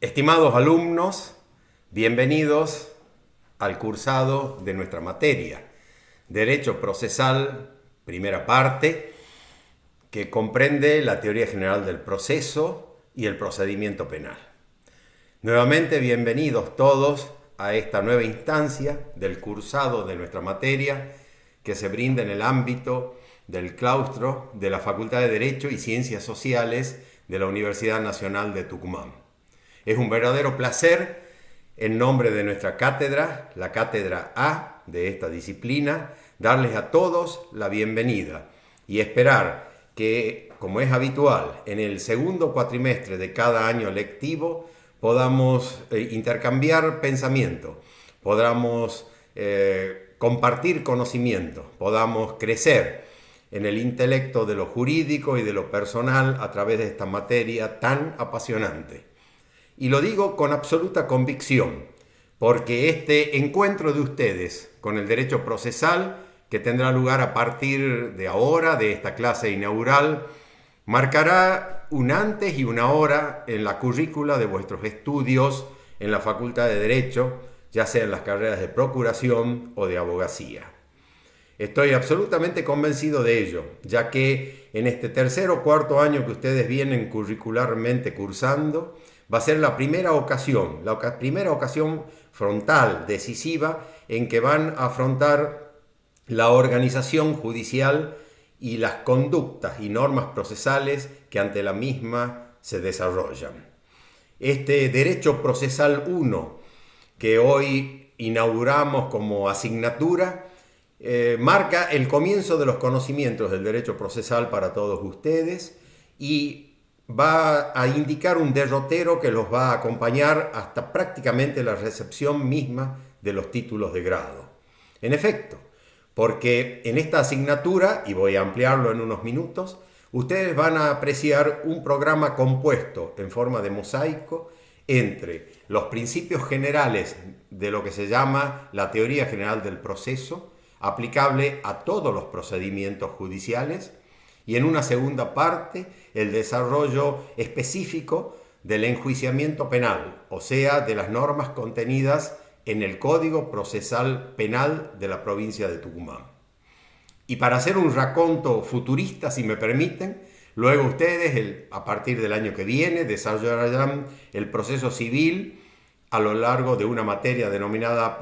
Estimados alumnos, bienvenidos al cursado de nuestra materia, Derecho Procesal, primera parte, que comprende la teoría general del proceso y el procedimiento penal. Nuevamente, bienvenidos todos a esta nueva instancia del cursado de nuestra materia que se brinda en el ámbito del claustro de la Facultad de Derecho y Ciencias Sociales de la Universidad Nacional de Tucumán. Es un verdadero placer, en nombre de nuestra cátedra, la cátedra A de esta disciplina, darles a todos la bienvenida y esperar que, como es habitual, en el segundo cuatrimestre de cada año lectivo podamos intercambiar pensamiento, podamos compartir conocimiento, podamos crecer en el intelecto de lo jurídico y de lo personal a través de esta materia tan apasionante. Y lo digo con absoluta convicción, porque este encuentro de ustedes con el derecho procesal, que tendrá lugar a partir de ahora, de esta clase inaugural, marcará un antes y una hora en la currícula de vuestros estudios en la Facultad de Derecho, ya sea en las carreras de procuración o de abogacía. Estoy absolutamente convencido de ello, ya que en este tercer o cuarto año que ustedes vienen curricularmente cursando, va a ser la primera ocasión frontal, decisiva, en que van a afrontar la organización judicial y las conductas y normas procesales que ante la misma se desarrollan. Este Derecho Procesal 1, que hoy inauguramos como asignatura, marca el comienzo de los conocimientos del derecho procesal para todos ustedes y va a indicar un derrotero que los va a acompañar hasta prácticamente la recepción misma de los títulos de grado. En efecto, porque en esta asignatura, y voy a ampliarlo en unos minutos, ustedes van a apreciar un programa compuesto en forma de mosaico entre los principios generales de lo que se llama la teoría general del proceso, aplicable a todos los procedimientos judiciales, y en una segunda parte el desarrollo específico del enjuiciamiento penal, o sea, de las normas contenidas en el Código Procesal Penal de la provincia de Tucumán. Y para hacer un raconto futurista, si me permiten, luego ustedes, a partir del año que viene, desarrollarán el proceso civil a lo largo de una materia denominada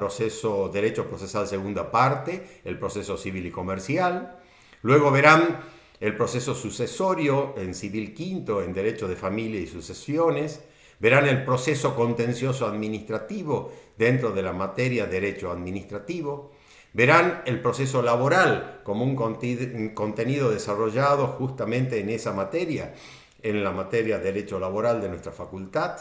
Derecho Procesal Segunda Parte, el proceso civil y comercial. Luego verán el proceso sucesorio en Civil Quinto, en Derecho de Familia y Sucesiones. Verán el proceso contencioso administrativo dentro de la materia Derecho Administrativo. Verán el proceso laboral como un contenido desarrollado justamente en esa materia, en la materia Derecho Laboral de nuestra facultad.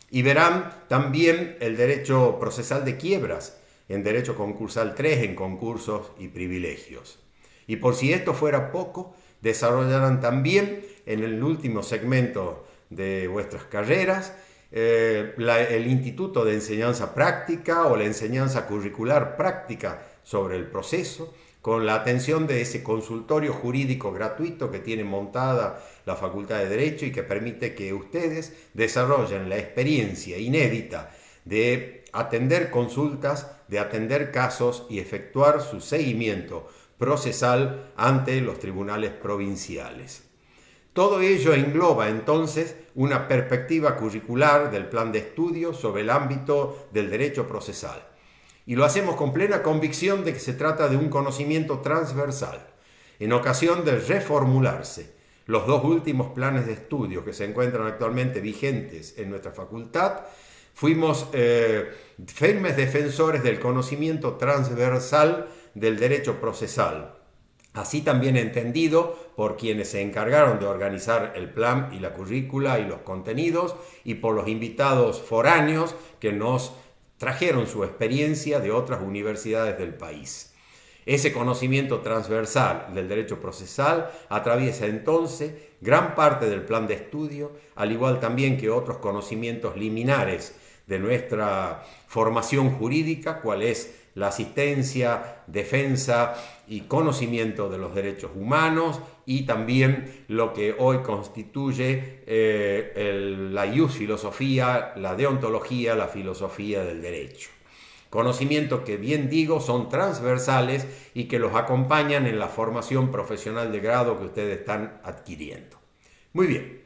Y verán también el derecho procesal de quiebras, en Derecho Concursal 3, en concursos y privilegios. Y por si esto fuera poco, desarrollarán también en el último segmento de vuestras carreras el Instituto de Enseñanza Práctica o la enseñanza curricular práctica sobre el proceso, con la atención de ese consultorio jurídico gratuito que tiene montada la Facultad de Derecho y que permite que ustedes desarrollen la experiencia inédita de atender consultas, de atender casos y efectuar su seguimiento procesal ante los tribunales provinciales. Todo ello engloba entonces una perspectiva curricular del plan de estudio sobre el ámbito del derecho procesal. Y lo hacemos con plena convicción de que se trata de un conocimiento transversal. En ocasión de reformularse los dos últimos planes de estudio que se encuentran actualmente vigentes en nuestra facultad, fuimos firmes defensores del conocimiento transversal del derecho procesal, así también entendido por quienes se encargaron de organizar el plan y la currícula y los contenidos, y por los invitados foráneos que nos trajeron su experiencia de otras universidades del país. Ese conocimiento transversal del derecho procesal atraviesa entonces gran parte del plan de estudio, al igual también que otros conocimientos liminares de nuestra formación jurídica, cual es la asistencia, defensa y conocimiento de los derechos humanos, y también lo que hoy constituye la ius filosofía, la deontología, la filosofía del derecho. Conocimientos que, bien digo, son transversales y que los acompañan en la formación profesional de grado que ustedes están adquiriendo. Muy bien,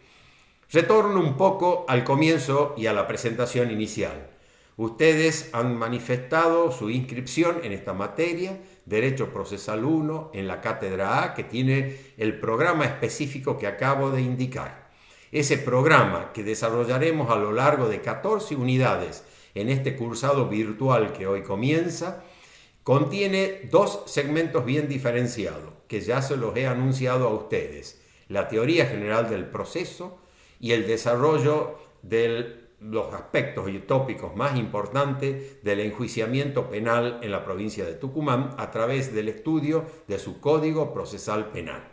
retorno un poco al comienzo y a la presentación inicial. Ustedes han manifestado su inscripción en esta materia, Derecho Procesal 1, en la Cátedra A, que tiene el programa específico que acabo de indicar. Ese programa que desarrollaremos a lo largo de 14 unidades en este cursado virtual que hoy comienza, contiene dos segmentos bien diferenciados, que ya se los he anunciado a ustedes: la teoría general del proceso y el desarrollo de los aspectos y tópicos más importantes del enjuiciamiento penal en la provincia de Tucumán a través del estudio de su Código Procesal Penal.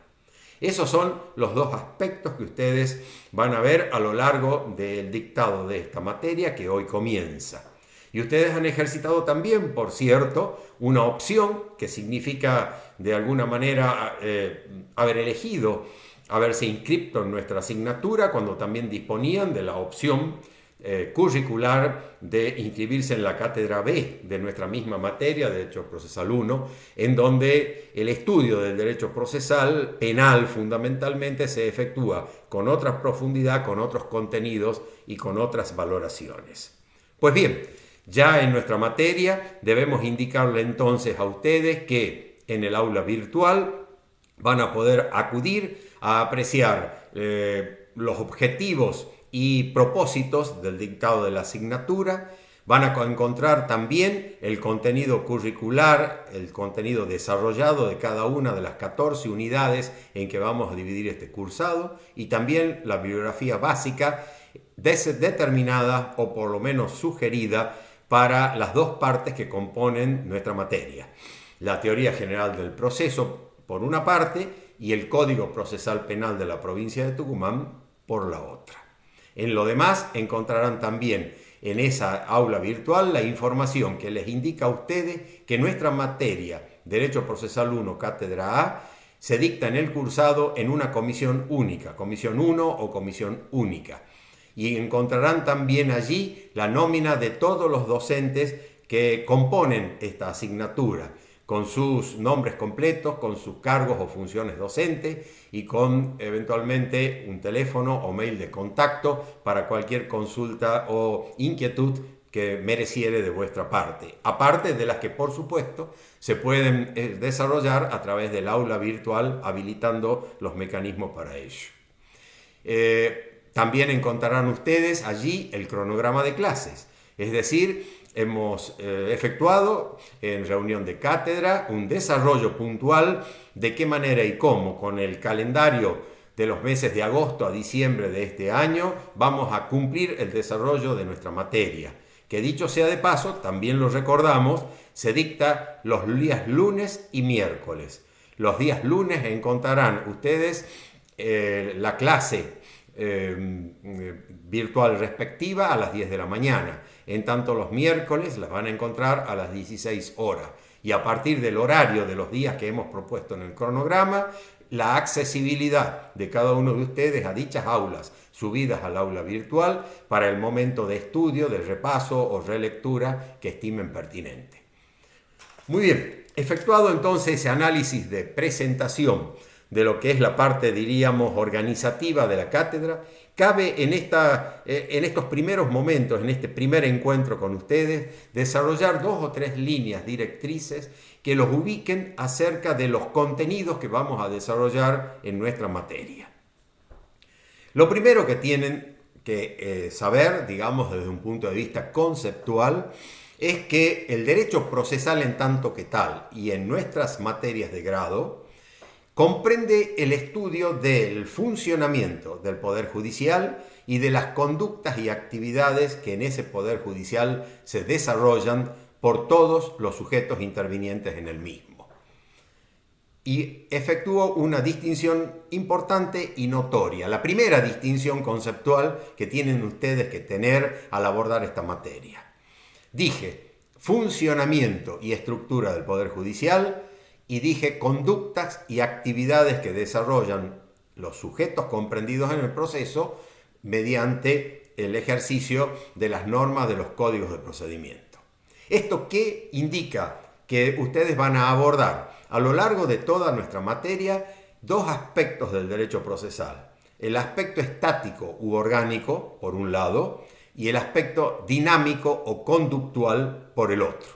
Esos son los dos aspectos que ustedes van a ver a lo largo del dictado de esta materia que hoy comienza. Y ustedes han ejercitado también, por cierto, una opción que significa de alguna manera haber elegido, haberse inscrito en nuestra asignatura cuando también disponían de la opción curricular de inscribirse en la cátedra B de nuestra misma materia, Derecho Procesal 1, en donde el estudio del derecho procesal penal fundamentalmente se efectúa con otra profundidad, con otros contenidos y con otras valoraciones. Pues bien, ya en nuestra materia debemos indicarle entonces a ustedes que en el aula virtual van a poder acudir a apreciar los objetivos y propósitos del dictado de la asignatura. Van a encontrar también el contenido curricular, el contenido desarrollado de cada una de las 14 unidades en que vamos a dividir este cursado, y también la bibliografía básica determinada o por lo menos sugerida para las dos partes que componen nuestra materia: la teoría general del proceso por una parte y el Código Procesal Penal de la provincia de Tucumán por la otra. En lo demás encontrarán también en esa aula virtual la información que les indica a ustedes que nuestra materia, Derecho Procesal 1, Cátedra A, se dicta en el cursado en una comisión única, comisión 1 o comisión única. Y encontrarán también allí la nómina de todos los docentes que componen esta asignatura, con sus nombres completos, con sus cargos o funciones docentes y con eventualmente un teléfono o mail de contacto para cualquier consulta o inquietud que mereciere de vuestra parte, aparte de las que por supuesto se pueden desarrollar a través del aula virtual, habilitando los mecanismos para ello. También encontrarán ustedes allí el cronograma de clases, es decir, hemos efectuado en reunión de cátedra un desarrollo puntual de qué manera y cómo, con el calendario de los meses de agosto a diciembre de este año, vamos a cumplir el desarrollo de nuestra materia, que dicho sea de paso, también lo recordamos, se dicta los días lunes y miércoles. Los días lunes encontrarán ustedes la clase virtual respectiva a las 10 de la mañana. En tanto, los miércoles las van a encontrar a las 16 horas. Y a partir del horario de los días que hemos propuesto en el cronograma, la accesibilidad de cada uno de ustedes a dichas aulas subidas al aula virtual para el momento de estudio, de repaso o relectura que estimen pertinente. Muy bien, efectuado entonces ese análisis de presentación de lo que es la parte, diríamos, organizativa de la cátedra, cabe en estos primeros momentos, en este primer encuentro con ustedes, desarrollar 2 o 3 líneas directrices que los ubiquen acerca de los contenidos que vamos a desarrollar en nuestra materia. Lo primero que tienen que saber, digamos, desde un punto de vista conceptual, es que el derecho procesal en tanto que tal y en nuestras materias de grado comprende el estudio del funcionamiento del Poder Judicial y de las conductas y actividades que en ese Poder Judicial se desarrollan por todos los sujetos intervinientes en el mismo. Y efectúo una distinción importante y notoria, la primera distinción conceptual que tienen ustedes que tener al abordar esta materia. Dije, funcionamiento y estructura del Poder Judicial, y dije conductas y actividades que desarrollan los sujetos comprendidos en el proceso mediante el ejercicio de las normas de los códigos de procedimiento. ¿Esto qué indica? Que ustedes van a abordar a lo largo de toda nuestra materia dos aspectos del derecho procesal. El aspecto estático u orgánico, por un lado, y el aspecto dinámico o conductual, por el otro.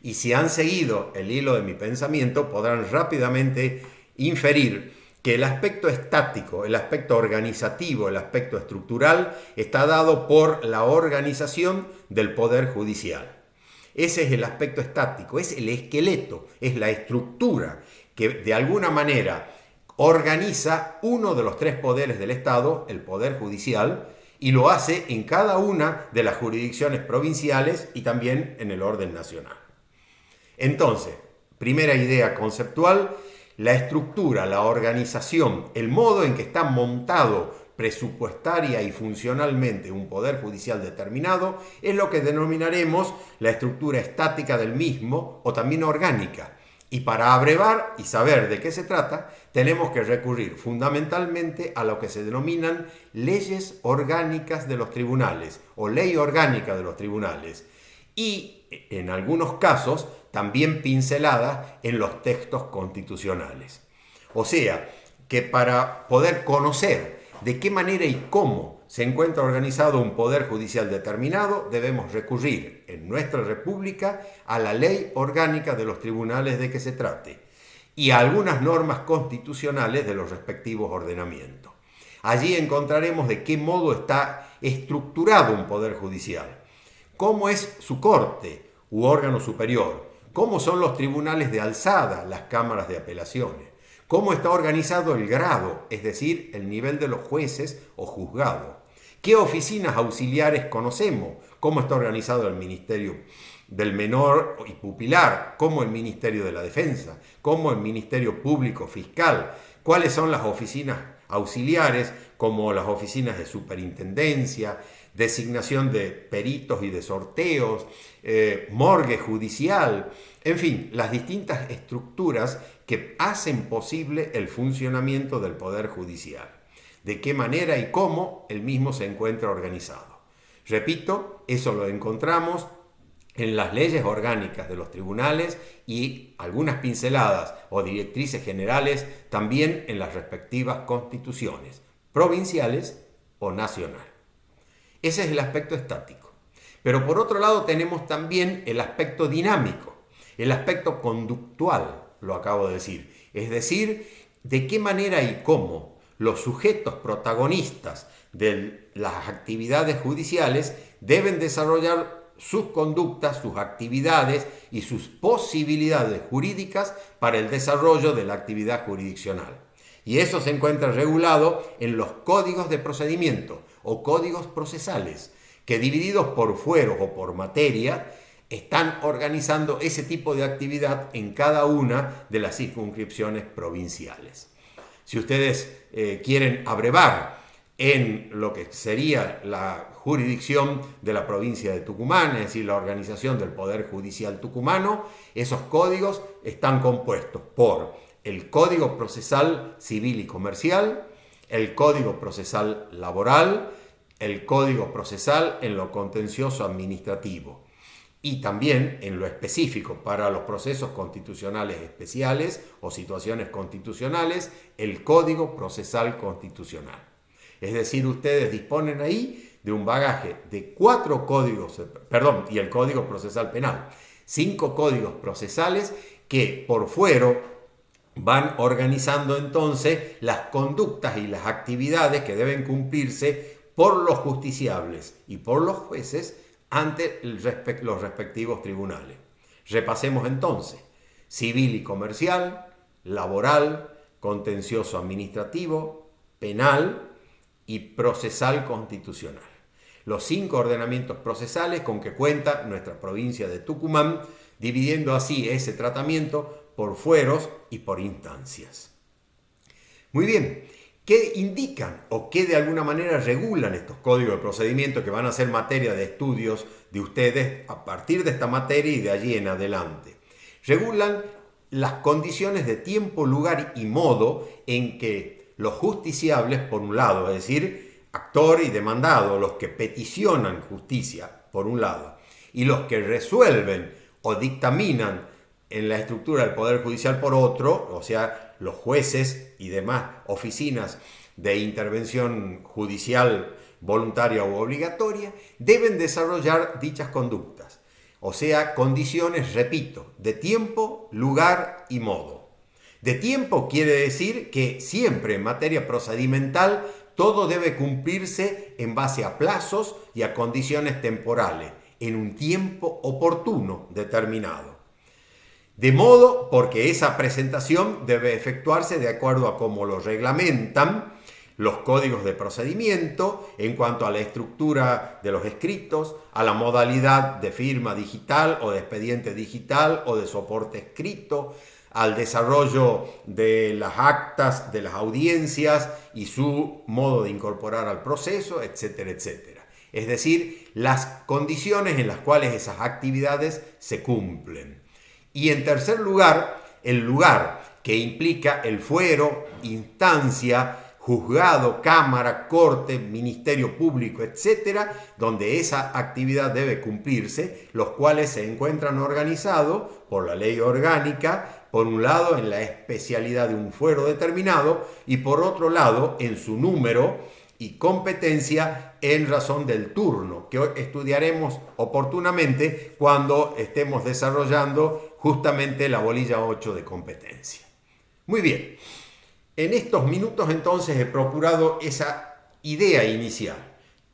Y si han seguido el hilo de mi pensamiento, podrán rápidamente inferir que el aspecto estático, el aspecto organizativo, el aspecto estructural, está dado por la organización del Poder Judicial. Ese es el aspecto estático, es el esqueleto, es la estructura que de alguna manera organiza uno de los tres poderes del Estado, el Poder Judicial, y lo hace en cada una de las jurisdicciones provinciales y también en el orden nacional. Entonces, primera idea conceptual, la estructura, la organización, el modo en que está montado presupuestaria y funcionalmente un poder judicial determinado es lo que denominaremos la estructura estática del mismo o también orgánica. Y para abrevar y saber de qué se trata, tenemos que recurrir fundamentalmente a lo que se denominan leyes orgánicas de los tribunales o ley orgánica de los tribunales y, en algunos casos, también pinceladas en los textos constitucionales. O sea, que para poder conocer de qué manera y cómo se encuentra organizado un poder judicial determinado, debemos recurrir en nuestra república a la ley orgánica de los tribunales de que se trate y a algunas normas constitucionales de los respectivos ordenamientos. Allí encontraremos de qué modo está estructurado un poder judicial, cómo es su corte u órgano superior, cómo son los tribunales de alzada, las cámaras de apelaciones, cómo está organizado el grado, es decir, el nivel de los jueces o juzgados, qué oficinas auxiliares conocemos, cómo está organizado el Ministerio del Menor y Pupilar, cómo el Ministerio de la Defensa, cómo el Ministerio Público Fiscal, cuáles son las oficinas auxiliares como las oficinas de superintendencia, designación de peritos y de sorteos, morgue judicial, en fin, las distintas estructuras que hacen posible el funcionamiento del Poder Judicial, de qué manera y cómo el mismo se encuentra organizado. Repito, eso lo encontramos en las leyes orgánicas de los tribunales y algunas pinceladas o directrices generales también en las respectivas constituciones, provinciales o nacional. Ese es el aspecto estático. Pero por otro lado tenemos también el aspecto dinámico, el aspecto conductual, lo acabo de decir. Es decir, de qué manera y cómo los sujetos protagonistas de las actividades judiciales deben desarrollar sus conductas, sus actividades y sus posibilidades jurídicas para el desarrollo de la actividad jurisdiccional. Y eso se encuentra regulado en los códigos de procedimiento o códigos procesales, que divididos por fueros o por materia, están organizando ese tipo de actividad en cada una de las circunscripciones provinciales. Si ustedes quieren abrevar en lo que sería la jurisdicción de la provincia de Tucumán, es decir, la organización del Poder Judicial tucumano, esos códigos están compuestos por el Código Procesal Civil y Comercial, el Código Procesal Laboral, el Código Procesal en lo contencioso administrativo y también en lo específico para los procesos constitucionales especiales o situaciones constitucionales, el Código Procesal Constitucional. Es decir, ustedes disponen ahí de un bagaje de 4 códigos, y el Código Procesal Penal, 5 códigos procesales que por fuero van organizando entonces las conductas y las actividades que deben cumplirse por los justiciables y por los jueces ante los respectivos tribunales. Repasemos entonces: civil y comercial, laboral, contencioso administrativo, penal y procesal constitucional. Los 5 ordenamientos procesales con que cuenta nuestra provincia de Tucumán, dividiendo así ese tratamiento por fueros y por instancias. Muy bien, ¿Qué indican o qué de alguna manera regulan estos códigos de procedimiento que van a ser materia de estudios de ustedes a partir de esta materia y de allí en adelante? Regulan las condiciones de tiempo, lugar y modo en que los justiciables, por un lado, es decir, actor y demandado, los que peticionan justicia, por un lado, y los que resuelven o dictaminan en la estructura del Poder Judicial por otro, o sea, los jueces y demás oficinas de intervención judicial voluntaria u obligatoria, deben desarrollar dichas conductas. O sea, condiciones, repito, de tiempo, lugar y modo. De tiempo quiere decir que siempre en materia procedimental todo debe cumplirse en base a plazos y a condiciones temporales, en un tiempo oportuno determinado. De modo porque esa presentación debe efectuarse de acuerdo a cómo lo reglamentan los códigos de procedimiento en cuanto a la estructura de los escritos, a la modalidad de firma digital o de expediente digital o de soporte escrito, al desarrollo de las actas de las audiencias y su modo de incorporar al proceso, etcétera, etcétera. Es decir, las condiciones en las cuales esas actividades se cumplen. Y en tercer lugar, el lugar que implica el fuero, instancia, juzgado, cámara, corte, ministerio público, etcétera, donde esa actividad debe cumplirse, los cuales se encuentran organizados por la ley orgánica, por un lado en la especialidad de un fuero determinado y por otro lado en su número y competencia en razón del turno, que hoy estudiaremos oportunamente cuando estemos desarrollando justamente la bolilla 8 de competencia. Muy bien, en estos minutos entonces he procurado esa idea inicial.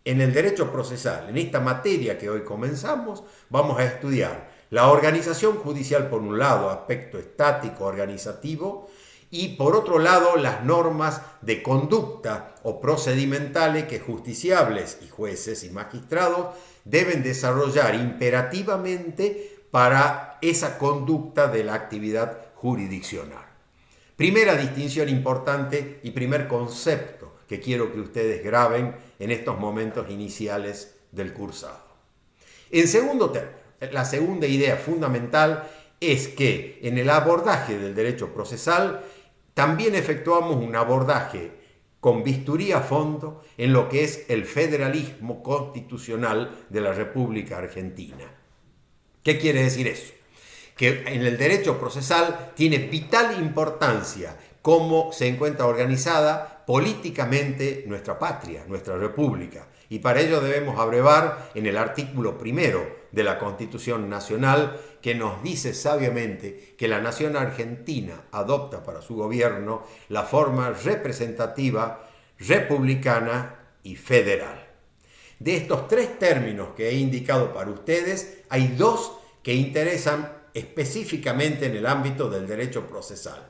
En el derecho procesal, en esta materia que hoy comenzamos, vamos a estudiar la organización judicial por un lado, aspecto estático, organizativo, y por otro lado las normas de conducta o procedimentales que justiciables y jueces y magistrados deben desarrollar imperativamente para esa conducta de la actividad jurisdiccional. Primera distinción importante y primer concepto que quiero que ustedes graben en estos momentos iniciales del cursado. En segundo término, la segunda idea fundamental es que en el abordaje del derecho procesal también efectuamos un abordaje con bisturí a fondo en lo que es el federalismo constitucional de la República Argentina. ¿Qué quiere decir eso? Que en el derecho procesal tiene vital importancia cómo se encuentra organizada políticamente nuestra patria, nuestra república. Y para ello debemos abrevar en el artículo 1 de la Constitución Nacional, que nos dice sabiamente que la nación argentina adopta para su gobierno la forma representativa, republicana y federal. De estos tres términos que he indicado para ustedes, hay dos que interesan específicamente en el ámbito del derecho procesal.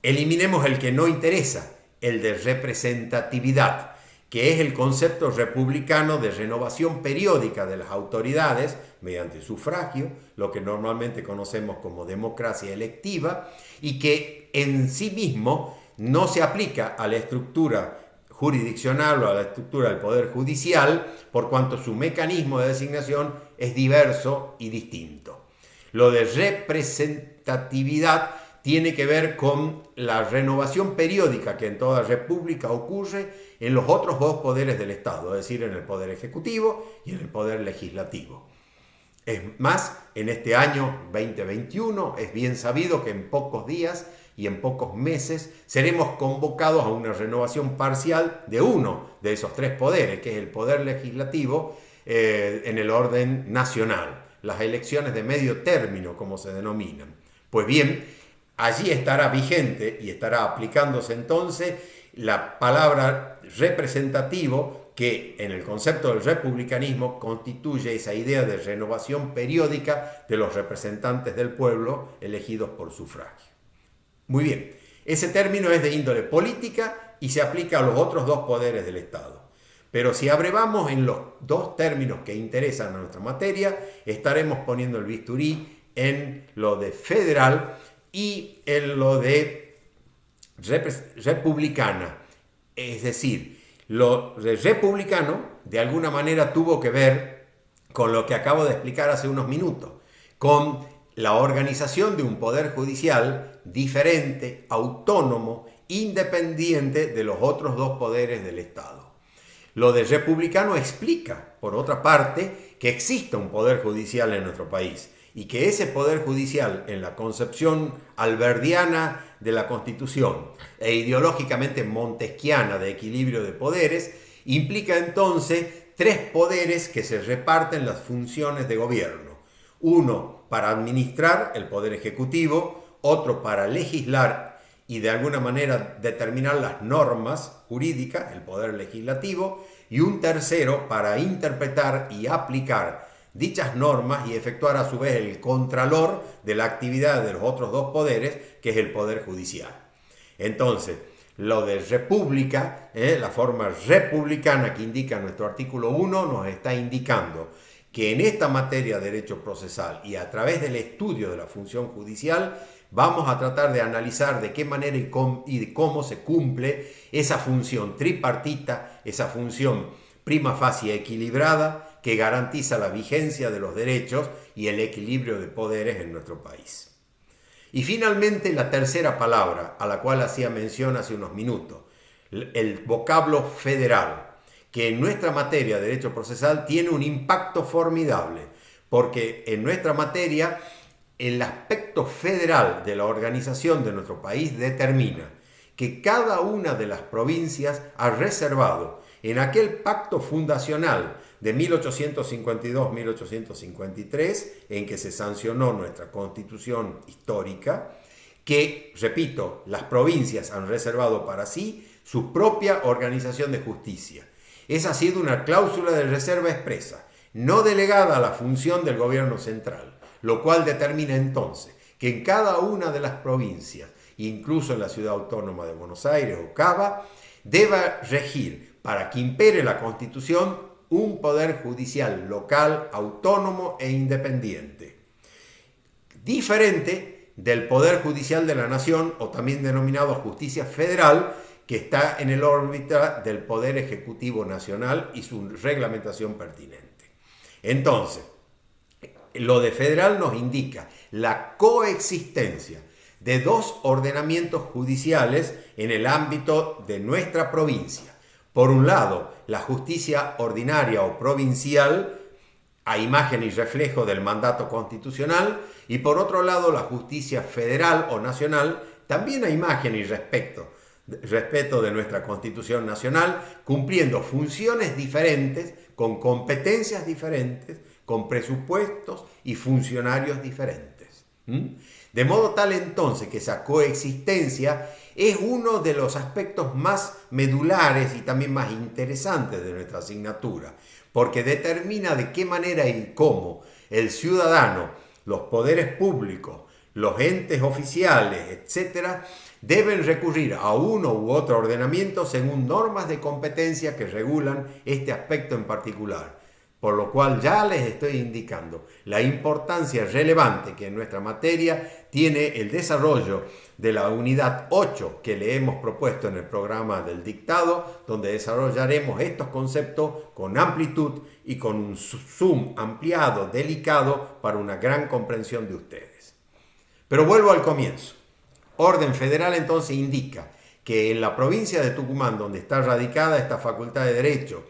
Eliminemos el que no interesa, el de representatividad, que es el concepto republicano de renovación periódica de las autoridades mediante sufragio, lo que normalmente conocemos como democracia electiva, y que en sí mismo no se aplica a la estructura jurisdiccional o a la estructura del Poder Judicial, por cuanto su mecanismo de designación es diverso y distinto. Lo de representatividad tiene que ver con la renovación periódica que en toda república ocurre en los otros dos poderes del Estado, es decir, en el Poder Ejecutivo y en el Poder Legislativo. Es más, en este año 2021 es bien sabido que en pocos días y en pocos meses seremos convocados a una renovación parcial de uno de esos tres poderes, que es el Poder Legislativo en el orden nacional, las elecciones de medio término, como se denominan. Pues bien, allí estará vigente y estará aplicándose entonces la palabra representativo, que en el concepto del republicanismo constituye esa idea de renovación periódica de los representantes del pueblo elegidos por sufragio. Muy bien, ese término es de índole política y se aplica a los otros dos poderes del Estado. Pero si abrevamos en los dos términos que interesan a nuestra materia, estaremos poniendo el bisturí en lo de federal y en lo de republicana. Es decir, lo republicano de alguna manera tuvo que ver con lo que acabo de explicar hace unos minutos, con la organización de un poder judicial diferente, autónomo, independiente de los otros dos poderes del Estado. Lo de republicano explica, por otra parte, que exista un poder judicial en nuestro país y que ese poder judicial, en la concepción alberdiana de la Constitución e ideológicamente montesquiana de equilibrio de poderes, implica entonces tres poderes que se reparten las funciones de gobierno. Uno para administrar, el poder ejecutivo; otro para legislar y de alguna manera determinar las normas jurídicas, el poder legislativo; y un tercero para interpretar y aplicar dichas normas y efectuar a su vez el contralor de la actividad de los otros dos poderes, que es el poder judicial. Entonces, lo de república, la forma republicana que indica nuestro artículo 1, nos está indicando que en esta materia de derecho procesal y a través del estudio de la función judicial vamos a tratar de analizar de qué manera y de cómo se cumple esa función tripartita, esa función prima facie equilibrada que garantiza la vigencia de los derechos y el equilibrio de poderes en nuestro país. Y finalmente la tercera palabra, a la cual hacía mención hace unos minutos, el vocablo federal, que en nuestra materia de derecho procesal tiene un impacto formidable, porque en nuestra materia el aspecto federal de la organización de nuestro país determina que cada una de las provincias ha reservado en aquel pacto fundacional de 1852-1853, en que se sancionó nuestra constitución histórica, que, repito, las provincias han reservado para sí su propia organización de justicia. Esa ha sido una cláusula de reserva expresa, no delegada a la función del gobierno central, lo cual determina entonces que en cada una de las provincias, incluso en la ciudad autónoma de Buenos Aires o Cava, deba regir, para que impere la Constitución, un poder judicial local, autónomo e independiente, diferente del poder judicial de la nación, o también denominado justicia federal, que está en el órbita del Poder Ejecutivo Nacional y su reglamentación pertinente. Entonces, lo de federal nos indica la coexistencia de dos ordenamientos judiciales en el ámbito de nuestra provincia. Por un lado, la justicia ordinaria o provincial, a imagen y reflejo del mandato constitucional, y por otro lado, la justicia federal o nacional, también a imagen y respeto de nuestra Constitución Nacional, cumpliendo funciones diferentes, con competencias diferentes, con presupuestos y funcionarios diferentes. De modo tal entonces que esa coexistencia es uno de los aspectos más medulares y también más interesantes de nuestra asignatura, porque determina de qué manera y cómo el ciudadano, los poderes públicos, los entes oficiales, etcétera, deben recurrir a uno u otro ordenamiento según normas de competencia que regulan este aspecto en particular. Por lo cual ya les estoy indicando la importancia relevante que en nuestra materia tiene el desarrollo de la unidad 8 que le hemos propuesto en el programa del dictado, donde desarrollaremos estos conceptos con amplitud y con un zoom ampliado, delicado, para una gran comprensión de ustedes. Pero vuelvo al comienzo. Orden federal entonces indica que en la provincia de Tucumán, donde está radicada esta Facultad de Derecho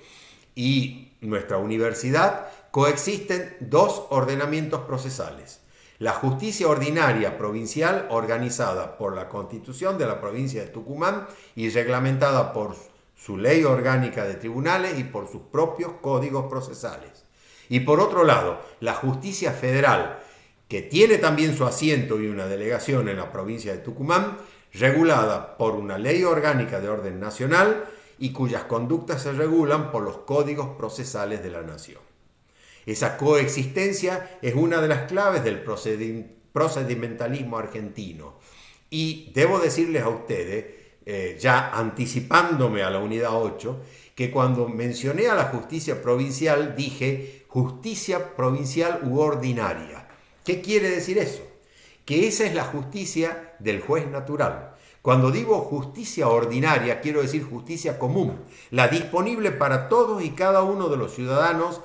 y nuestra universidad, coexisten dos ordenamientos procesales. La justicia ordinaria provincial, organizada por la Constitución de la provincia de Tucumán y reglamentada por su ley orgánica de tribunales y por sus propios códigos procesales. Y por otro lado, la justicia federal, que tiene también su asiento y una delegación en la provincia de Tucumán, regulada por una ley orgánica de orden nacional y cuyas conductas se regulan por los códigos procesales de la nación. Esa coexistencia es una de las claves del procedimentalismo argentino. Y debo decirles a ustedes, ya anticipándome a la unidad 8, que cuando mencioné a la justicia provincial dije justicia provincial u ordinaria. ¿Qué quiere decir eso? Que esa es la justicia del juez natural, Cuando digo justicia ordinaria, quiero decir justicia común, la disponible para todos y cada uno de los ciudadanos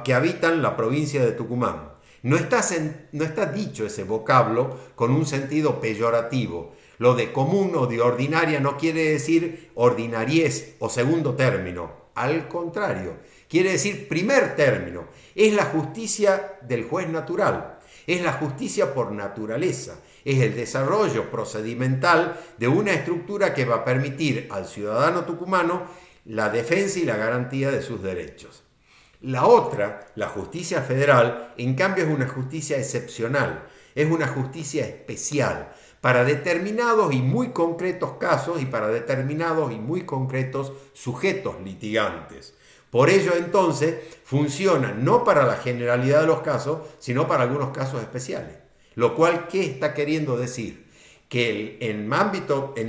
que habitan la provincia de Tucumán. No está dicho ese vocablo con un sentido peyorativo. Lo de común o de ordinaria no quiere decir ordinariez o segundo término. Al contrario, quiere decir primer término. Es la justicia del juez natural. Es la justicia por naturaleza. Es el desarrollo procedimental de una estructura que va a permitir al ciudadano tucumano la defensa y la garantía de sus derechos. La otra, la justicia federal, en cambio es una justicia excepcional, es una justicia especial para determinados y muy concretos casos y para determinados y muy concretos sujetos litigantes. Por ello entonces funciona no para la generalidad de los casos, sino para algunos casos especiales. Lo cual, ¿qué está queriendo decir? Que en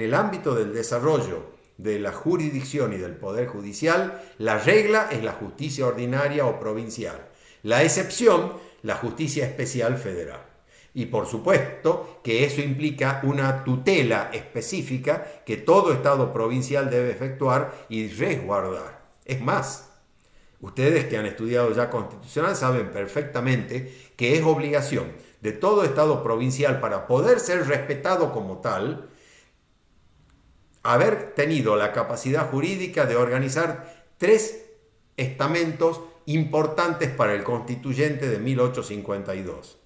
el ámbito del desarrollo de la jurisdicción y del poder judicial, la regla es la justicia ordinaria o provincial. La excepción, la justicia especial federal. Y por supuesto que eso implica una tutela específica que todo Estado provincial debe efectuar y resguardar. Es más, ustedes que han estudiado ya constitucional saben perfectamente que es obligación de todo Estado provincial para poder ser respetado como tal, haber tenido la capacidad jurídica de organizar 3 estamentos importantes para el constituyente de 1852.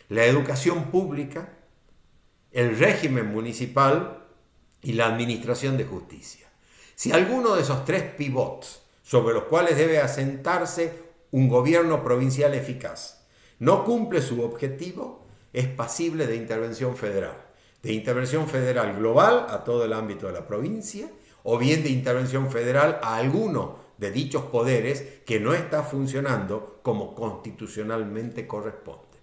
La educación pública, el régimen municipal y la administración de justicia. Si alguno de esos 3 pivots sobre los cuales debe asentarse un gobierno provincial eficaz no cumple su objetivo, es pasible de intervención federal global a todo el ámbito de la provincia, o bien de intervención federal a alguno de dichos poderes que no está funcionando como constitucionalmente corresponde.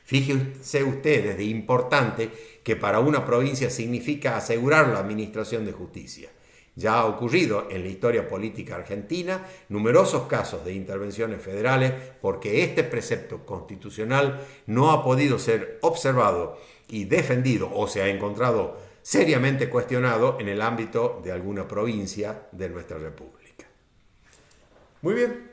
Fíjense ustedes de importante que para una provincia significa asegurar la administración de justicia. Ya ha ocurrido en la historia política argentina numerosos casos de intervenciones federales porque este precepto constitucional no ha podido ser observado y defendido o se ha encontrado seriamente cuestionado en el ámbito de alguna provincia de nuestra República. Muy bien,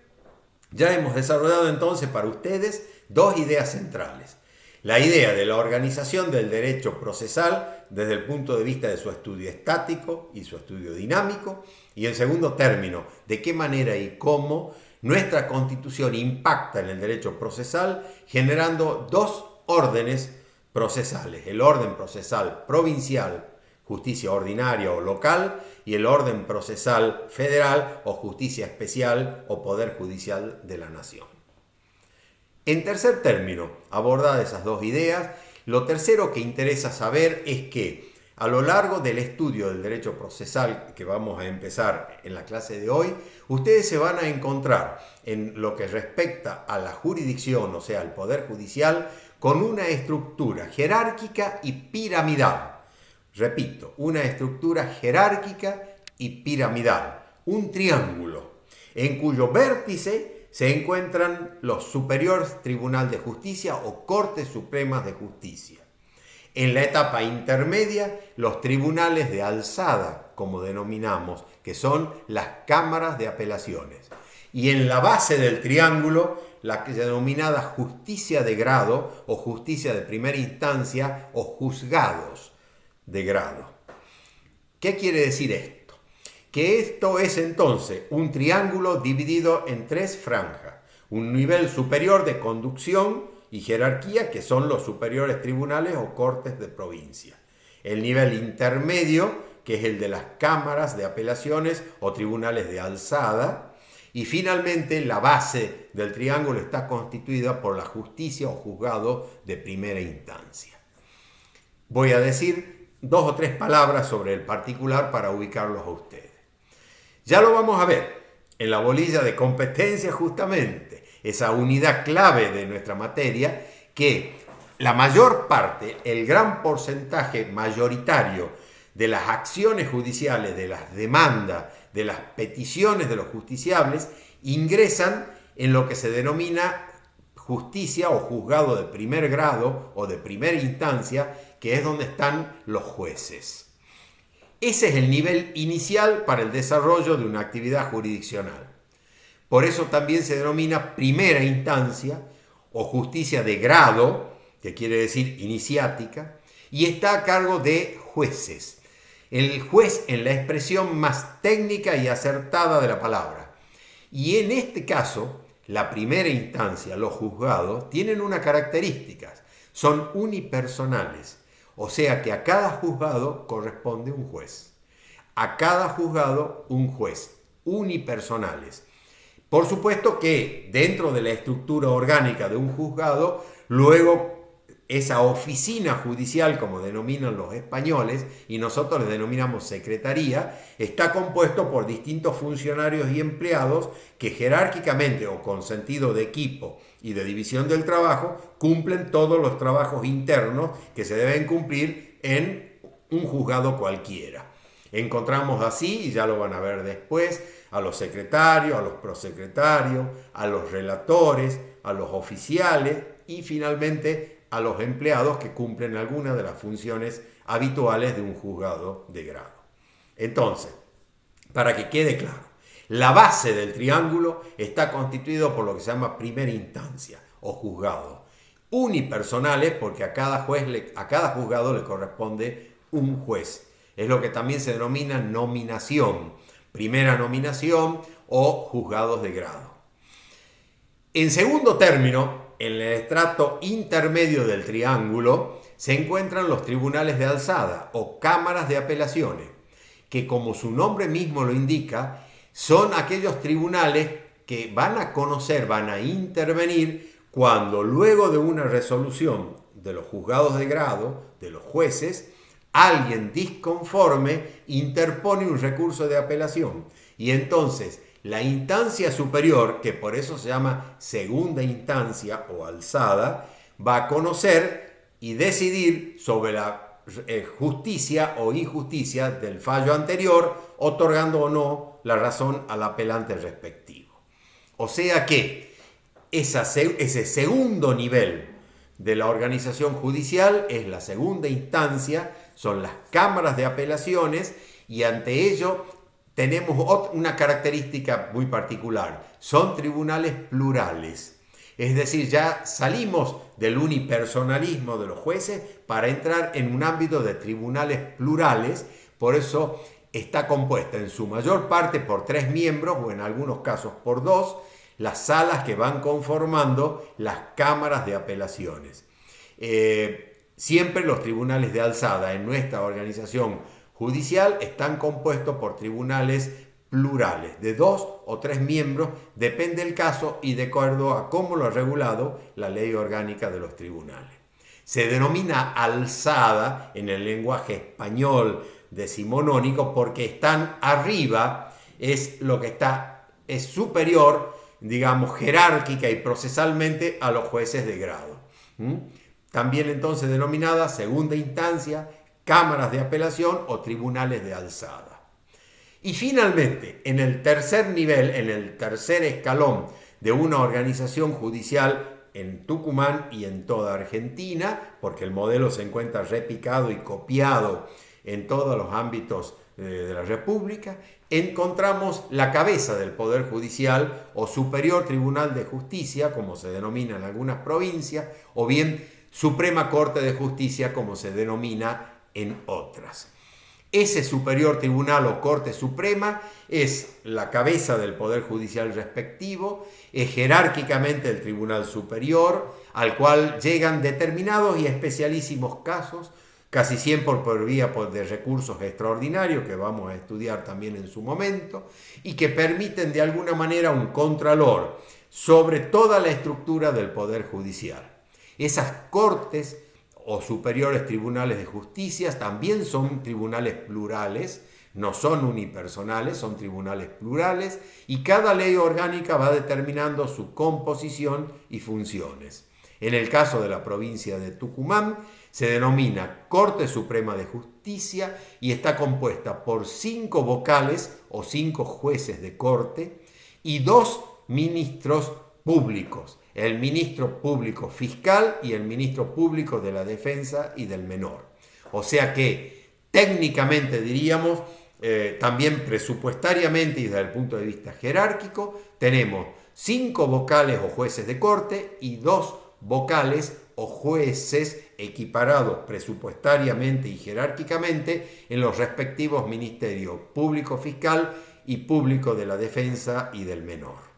ya hemos desarrollado entonces para ustedes 2 ideas centrales. La idea de la organización del derecho procesal desde el punto de vista de su estudio estático y su estudio dinámico, y en segundo término, de qué manera y cómo nuestra Constitución impacta en el derecho procesal, generando 2 órdenes procesales: el orden procesal provincial, justicia ordinaria o local, y el orden procesal federal o justicia especial o poder judicial de la nación. En tercer término, abordadas esas 2 ideas, lo tercero que interesa saber es que a lo largo del estudio del derecho procesal que vamos a empezar en la clase de hoy, ustedes se van a encontrar en lo que respecta a la jurisdicción, o sea, al poder judicial, con una estructura jerárquica y piramidal. Repito, una estructura jerárquica y piramidal, un triángulo, en cuyo vértice se encuentran los superiores tribunales de justicia o cortes supremas de justicia. En la etapa intermedia, los tribunales de alzada, como denominamos, que son las cámaras de apelaciones. Y en la base del triángulo, la denominada justicia de grado o justicia de primera instancia o juzgados de grado. ¿Qué quiere decir esto? Que esto es entonces un triángulo dividido en 3 franjas, un nivel superior de conducción y jerarquía, que son los superiores tribunales o cortes de provincia, el nivel intermedio, que es el de las cámaras de apelaciones o tribunales de alzada, y finalmente la base del triángulo está constituida por la justicia o juzgado de primera instancia. Voy a decir 2 o 3 palabras sobre el particular para ubicarlos a ustedes. Ya lo vamos a ver en la bolilla de competencia, justamente, esa unidad clave de nuestra materia, que la mayor parte, el gran porcentaje mayoritario de las acciones judiciales, de las demandas, de las peticiones de los justiciables, ingresan en lo que se denomina justicia o juzgado de primer grado o de primera instancia, que es donde están los jueces. Ese es el nivel inicial para el desarrollo de una actividad jurisdiccional. Por eso también se denomina primera instancia o justicia de grado, que quiere decir iniciática, y está a cargo de jueces. El juez en la expresión más técnica y acertada de la palabra. Y en este caso, la primera instancia, los juzgados, tienen una característica, son unipersonales, o sea que a cada juzgado corresponde un juez. A cada juzgado un juez, unipersonales. Por supuesto que dentro de la estructura orgánica de un juzgado, luego esa oficina judicial, como denominan los españoles, y nosotros le denominamos secretaría, está compuesto por distintos funcionarios y empleados que jerárquicamente o con sentido de equipo y de división del trabajo cumplen todos los trabajos internos que se deben cumplir en un juzgado cualquiera. Encontramos así, y ya lo van a ver después, a los secretarios, a los prosecretarios, a los relatores, a los oficiales y finalmente a los empleados que cumplen algunas de las funciones habituales de un juzgado de grado. Entonces, para que quede claro, la base del triángulo está constituido por lo que se llama primera instancia o juzgado. Unipersonales porque a cada juzgado le corresponde un juez. Es lo que también se denomina nominación, primera nominación o juzgados de grado. En segundo término, en el estrato intermedio del triángulo se encuentran los tribunales de alzada o cámaras de apelaciones, que como su nombre mismo lo indica, son aquellos tribunales que van a conocer, van a intervenir cuando luego de una resolución de los juzgados de grado, de los jueces, alguien disconforme interpone un recurso de apelación y entonces la instancia superior, que por eso se llama segunda instancia o alzada, va a conocer y decidir sobre la justicia o injusticia del fallo anterior, otorgando o no la razón al apelante respectivo. O sea que ese segundo nivel de la organización judicial es la segunda instancia, son las cámaras de apelaciones y ante ello tenemos una característica muy particular, son tribunales plurales. Es decir, ya salimos del unipersonalismo de los jueces para entrar en un ámbito de tribunales plurales, por eso está compuesta en su mayor parte por 3 miembros o en algunos casos por 2, las salas que van conformando las cámaras de apelaciones. Siempre los tribunales de alzada en nuestra organización judicial están compuestos por tribunales plurales, de 2 o 3 miembros, depende del caso y de acuerdo a cómo lo ha regulado la ley orgánica de los tribunales. Se denomina alzada en el lenguaje español decimonónico porque están arriba, es lo que es superior, digamos, jerárquica y procesalmente a los jueces de grado. También entonces denominada segunda instancia, cámaras de apelación o tribunales de alzada. Y finalmente, en el tercer nivel, en el tercer escalón de una organización judicial en Tucumán y en toda Argentina, porque el modelo se encuentra replicado y copiado en todos los ámbitos de la República, encontramos la cabeza del Poder Judicial o Superior Tribunal de Justicia, como se denomina en algunas provincias, o bien Suprema Corte de Justicia, como se denomina en otras. Ese Superior Tribunal o Corte Suprema es la cabeza del Poder Judicial respectivo, es jerárquicamente el Tribunal Superior, al cual llegan determinados y especialísimos casos, casi siempre por vía de recursos extraordinarios que vamos a estudiar también en su momento y que permiten de alguna manera un contralor sobre toda la estructura del Poder Judicial. Esas cortes o superiores tribunales de justicia también son tribunales plurales, no son unipersonales, son tribunales plurales y cada ley orgánica va determinando su composición y funciones. En el caso de la provincia de Tucumán, se denomina Corte Suprema de Justicia y está compuesta por 5 vocales o 5 jueces de corte y 2 ministros públicos, el ministro público fiscal y el ministro público de la defensa y del menor. O sea que técnicamente diríamos, también presupuestariamente y desde el punto de vista jerárquico, tenemos 5 vocales o jueces de corte y 2 vocales o jueces equiparados presupuestariamente y jerárquicamente en los respectivos ministerios público fiscal y público de la defensa y del menor.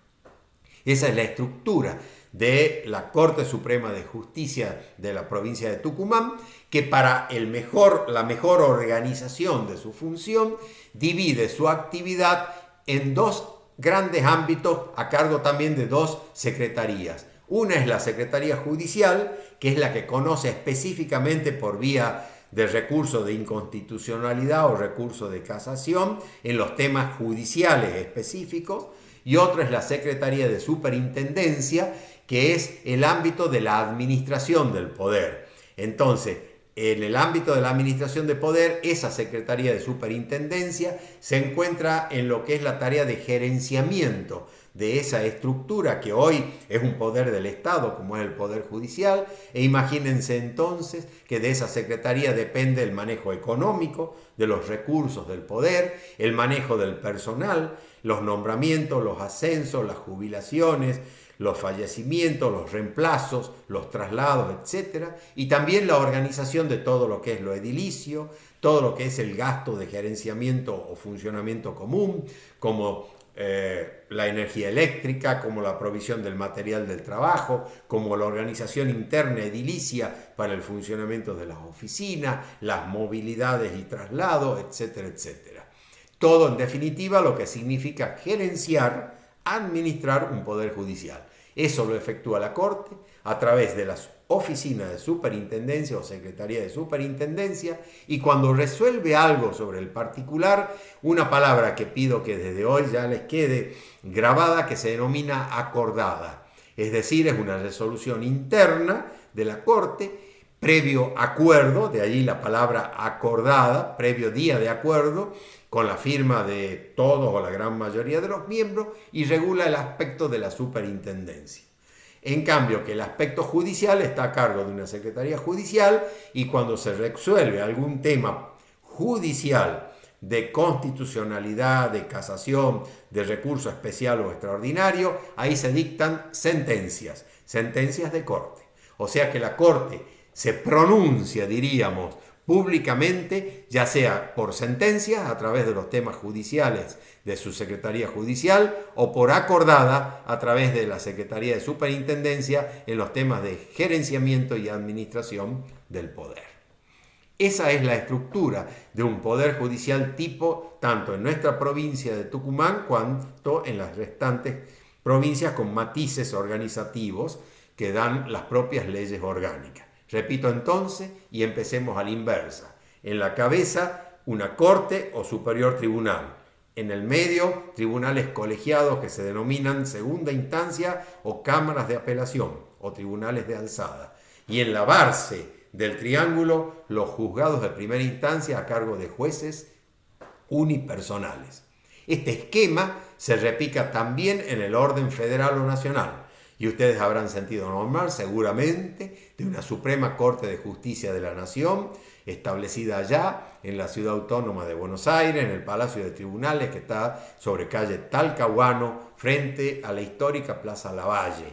Esa es la estructura de la Corte Suprema de Justicia de la provincia de Tucumán, que para la mejor organización de su función divide su actividad en 2 grandes ámbitos a cargo también de 2 secretarías. Una es la Secretaría Judicial, que es la que conoce específicamente por vía de recurso de inconstitucionalidad o recurso de casación en los temas judiciales específicos, y otra es la Secretaría de Superintendencia, que es el ámbito de la administración del poder. Entonces, en el ámbito de la administración de poder, esa Secretaría de Superintendencia se encuentra en lo que es la tarea de gerenciamiento de esa estructura que hoy es un poder del Estado, como es el Poder Judicial, e imagínense entonces que de esa Secretaría depende el manejo económico de los recursos del poder, el manejo del personal, los nombramientos, los ascensos, las jubilaciones, los fallecimientos, los reemplazos, los traslados, etc. Y también la organización de todo lo que es lo edilicio, todo lo que es el gasto de gerenciamiento o funcionamiento común, como la energía eléctrica, como la provisión del material del trabajo, como la organización interna edilicia para el funcionamiento de las oficinas, las movilidades y traslados, etcétera, etcétera. Todo en definitiva lo que significa gerenciar, administrar un poder judicial. Eso lo efectúa la Corte a través de las oficinas de superintendencia o secretaría de superintendencia, y cuando resuelve algo sobre el particular, una palabra que pido que desde hoy ya les quede grabada, que se denomina acordada. Es decir, es una resolución interna de la Corte previo acuerdo, de allí la palabra acordada, previo día de acuerdo, con la firma de todos o la gran mayoría de los miembros, y regula el aspecto de la superintendencia. En cambio, que el aspecto judicial está a cargo de una secretaría judicial, y cuando se resuelve algún tema judicial de constitucionalidad, de casación, de recurso especial o extraordinario, ahí se dictan sentencias de corte. O sea que la Corte se pronuncia, diríamos, públicamente, ya sea por sentencias a través de los temas judiciales de su Secretaría Judicial o por acordada a través de la Secretaría de Superintendencia en los temas de gerenciamiento y administración del poder. Esa es la estructura de un poder judicial tipo tanto en nuestra provincia de Tucumán cuanto en las restantes provincias, con matices organizativos que dan las propias leyes orgánicas. Repito entonces y empecemos a la inversa. En la cabeza, una corte o superior tribunal. En el medio, tribunales colegiados que se denominan segunda instancia o cámaras de apelación o tribunales de alzada. Y en la base del triángulo, los juzgados de primera instancia a cargo de jueces unipersonales. Este esquema se replica también en el orden federal o nacional. Y ustedes habrán sentido normal, seguramente, de una Suprema Corte de Justicia de la Nación, establecida allá en la Ciudad Autónoma de Buenos Aires, en el Palacio de Tribunales, que está sobre calle Talcahuano, frente a la histórica Plaza Lavalle,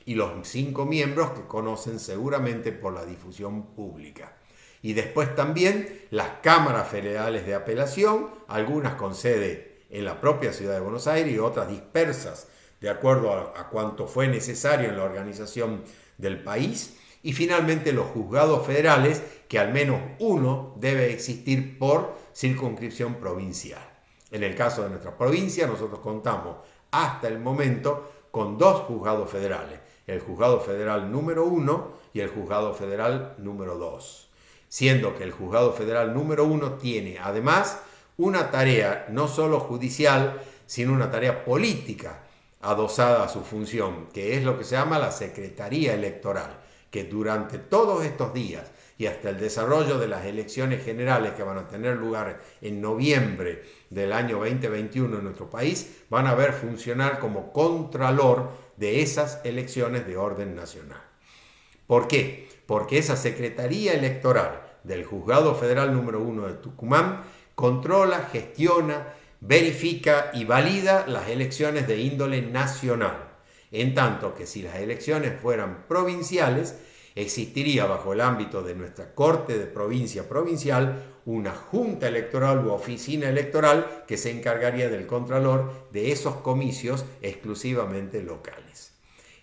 y los 5 miembros que conocen seguramente por la difusión pública. Y después también las cámaras federales de apelación, algunas con sede en la propia Ciudad de Buenos Aires y otras dispersas de acuerdo a cuanto fue necesario en la organización del país, y finalmente los juzgados federales, que al menos uno debe existir por circunscripción provincial. En el caso de nuestra provincia, nosotros contamos hasta el momento con 2 juzgados federales, el juzgado federal número 1 y el juzgado federal número 2, siendo que el juzgado federal número 1 tiene además una tarea no solo judicial, sino una tarea política adosada a su función, que es lo que se llama la Secretaría Electoral, que durante todos estos días y hasta el desarrollo de las elecciones generales que van a tener lugar en noviembre del año 2021 en nuestro país, van a ver funcionar como contralor de esas elecciones de orden nacional. ¿Por qué? Porque esa Secretaría Electoral, del Juzgado Federal número 1 de Tucumán controla, gestiona, verifica y valida las elecciones de índole nacional. En tanto que si las elecciones fueran provinciales, existiría bajo el ámbito de nuestra Corte de Provincia Provincial una junta electoral u oficina electoral que se encargaría del contralor de esos comicios exclusivamente locales.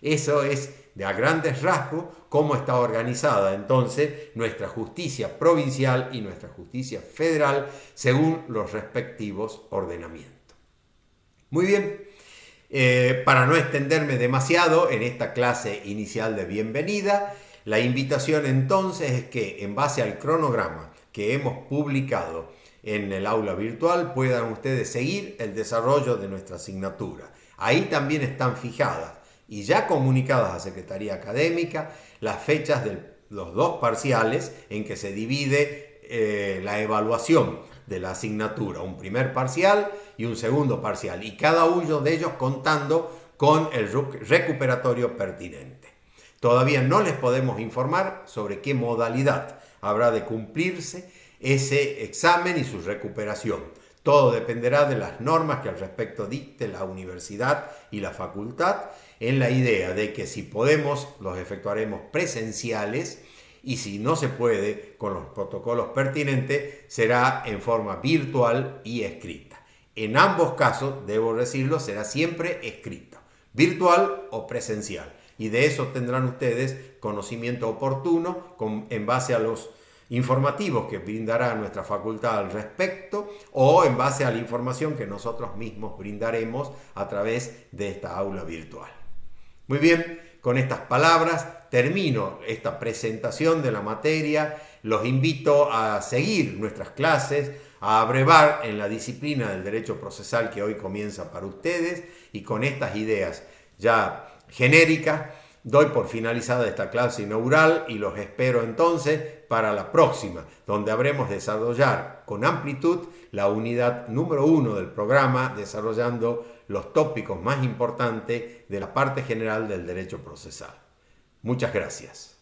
Eso es de a grandes rasgos cómo está organizada entonces nuestra justicia provincial y nuestra justicia federal según los respectivos ordenamientos. Muy bien, para no extenderme demasiado en esta clase inicial de bienvenida, la invitación entonces es que en base al cronograma que hemos publicado en el aula virtual puedan ustedes seguir el desarrollo de nuestra asignatura. Ahí también están fijadas y ya comunicadas a Secretaría Académica las fechas de los dos parciales en que se divide la evaluación de la asignatura, un primer parcial y un segundo parcial, y cada uno de ellos contando con el recuperatorio pertinente. Todavía no les podemos informar sobre qué modalidad habrá de cumplirse ese examen y su recuperación. Todo dependerá de las normas que al respecto dicte la universidad y la facultad, en la idea de que si podemos los efectuaremos presenciales y si no se puede con los protocolos pertinentes será en forma virtual y escrita. En ambos casos, debo decirlo, será siempre escrito, virtual o presencial. Y de eso tendrán ustedes conocimiento oportuno en base a los informativos que brindará nuestra facultad al respecto o en base a la información que nosotros mismos brindaremos a través de esta aula virtual. Muy bien, con estas palabras termino esta presentación de la materia. Los invito a seguir nuestras clases, a abrevar en la disciplina del derecho procesal que hoy comienza para ustedes, y con estas ideas ya genéricas doy por finalizada esta clase inaugural y los espero entonces para la próxima, donde habremos de desarrollar con amplitud la unidad número 1 del programa, desarrollando los tópicos más importantes de la parte general del derecho procesal. Muchas gracias.